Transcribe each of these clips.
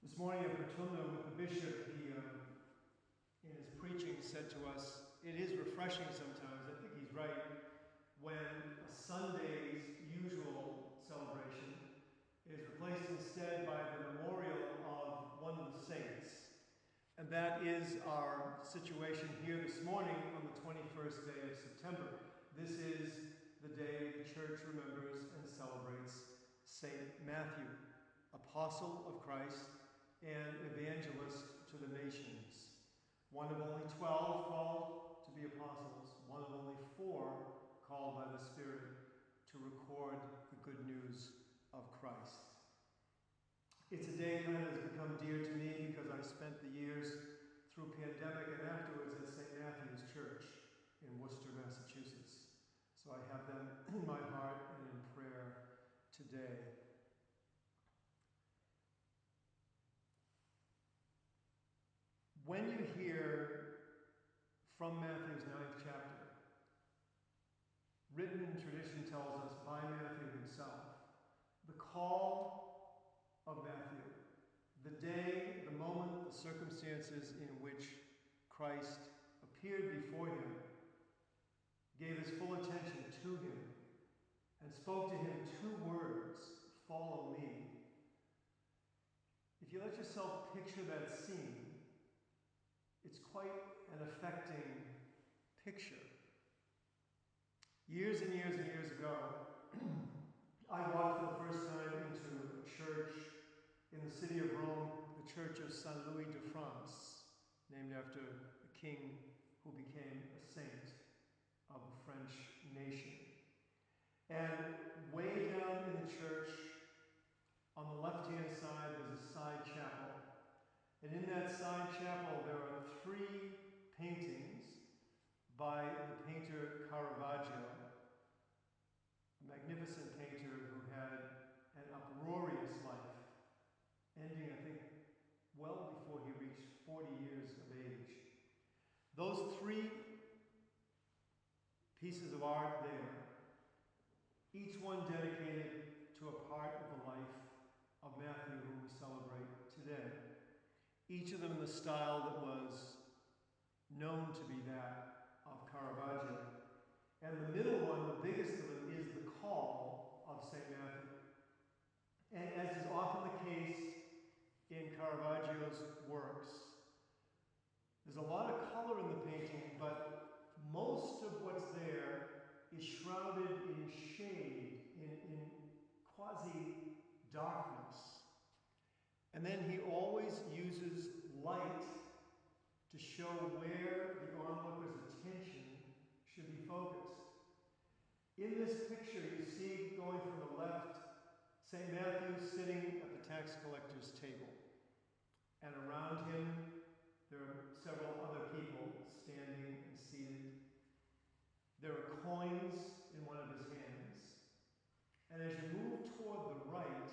This morning at Petunda with the bishop, he, in his preaching, said to us, it is refreshing sometimes, I think he's right, when a Sunday's usual celebration is replaced instead by the memorial of one of the saints. And that is our situation here this morning on the 21st day of September. This is the day the church remembers and celebrates Saint Matthew, apostle of Christ and evangelist to the nations. One of only 12 called to be apostles, one of only 4 called by the Spirit to record the good news of Christ. It's a day that has become dear to me because I spent the years through pandemic and afterwards at St. Matthew's Church in Worcester, Massachusetts. So I have them in my heart and in prayer today. When you hear from Matthew's 9th chapter, written tradition tells us by Matthew himself, the call of Matthew, the day, the moment, the circumstances in which Christ appeared before him, gave his full attention to him, and spoke to him 2 words, follow me. If you let yourself picture that scene, it's quite an affecting picture. Years and years and years ago, I walked for the first time into a church in the city of Rome, the Church of Saint Louis de France, named after a king who became a saint of the French nation. And way down in the church, on the left-hand side, there's a side chapel. And in that side chapel, there are 3 paintings by the painter Caravaggio, a magnificent painter who had an uproarious life, ending, I think, well before he reached 40 years of age. Those 3 pieces of art there, each one dedicated to a part of the life of Matthew, whom we celebrate today. Each of them in the style that was known to be that of Caravaggio. And the middle one, the biggest of them, is the call of St. Matthew. And as is often the case in Caravaggio's works, there's a lot of color in the painting, but most of what's there is shrouded in shade, in quasi-darkness. And then he always uses light to show where the onlooker's attention should be focused. In this picture, you see, going from the left, St. Matthew sitting at the tax collector's table. And around him, there are several other people standing and seated. There are coins in one of his hands. And as you move toward the right,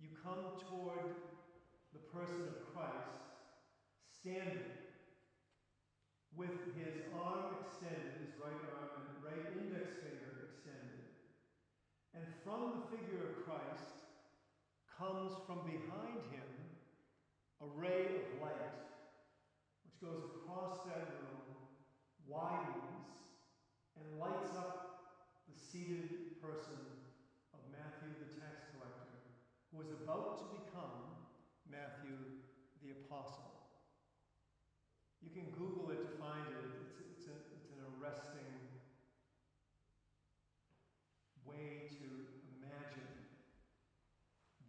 you come toward the person of Christ, standing with his arm extended, his right arm and right index finger extended. And from the figure of Christ comes from behind him a ray of light, which goes across that room, widens, and lights up the seated person of Matthew the tax collector, who is about to become Matthew the Apostle. You can Google it to find it. It's an arresting way to imagine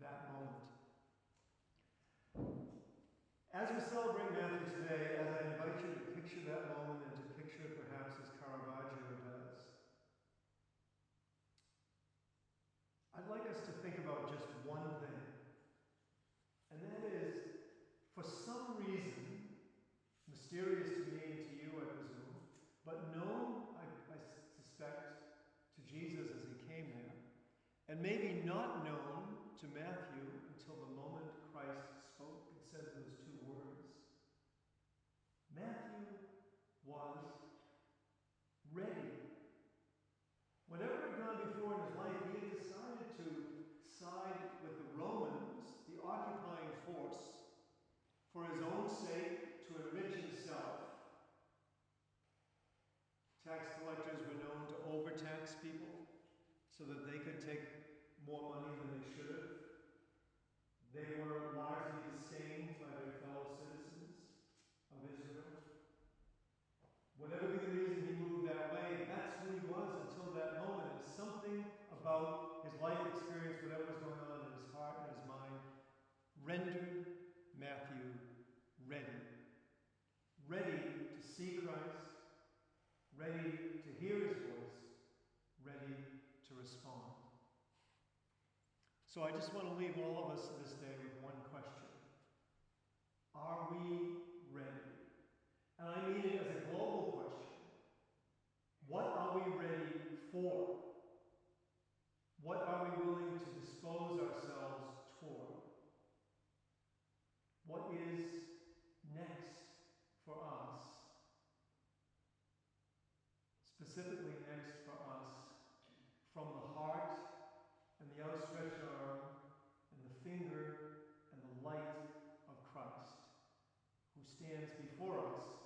that moment. As we celebrate Matthew today, as I invite you to picture that moment and to picture it perhaps as Caravaggio does, I'd like us to think about just one thing. And that is, for some reason, mysterious to me and to you, I presume, but known, I suspect, to Jesus as he came there, and maybe not known to Matthew until the moment Christ spoke and said those 2 words. Matthew was ready. Whatever had gone before in his life, he had decided to side with the Romans, the occupying force, So I just want to leave all of us this day with one question. Are we ready? And I mean it as a global question. What are we ready for? What are we willing to dispose ourselves toward? What is next for us? Specifically next for us, from the heart and the outstretched arm and the finger and the light of Christ, who stands before us